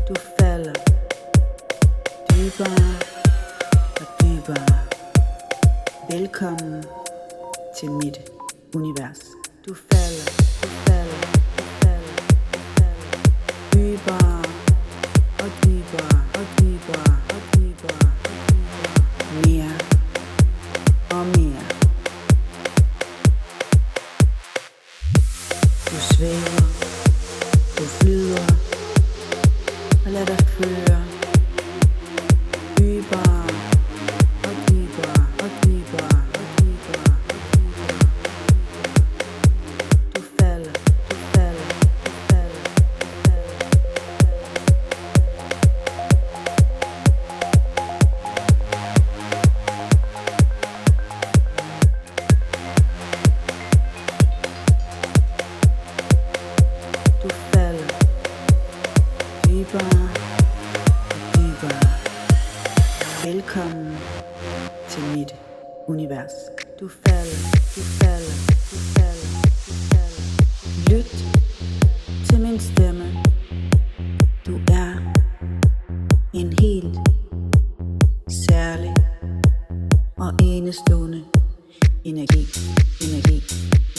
Du falder dybere og dybere. Velkommen til mit univers. Du falder, du falder, du falder, du falder. Dybere og dybere og dybere og dybere og dybere. Mere og mere. Du svæver, du flyder, og lad dig føre. Dybere og dybere og dybere og dybere og dybere. Du falder, du falder, du falder, du falder. Du falder dybere og dybere. Velkommen til mit univers. Du falder, du falder, du falder, du falder. Lyt til min stemme. Du er en helt særlig og enestående energi, energi,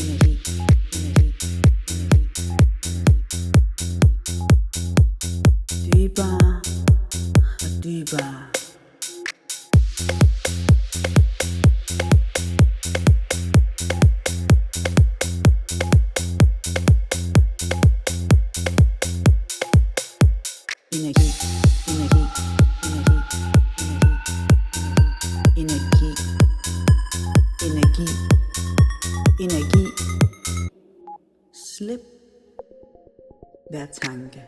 energi, energi, energi. Dybere og dybere. Energi, energi, energi, energi, energi, energi, energi. Slip hver tanke.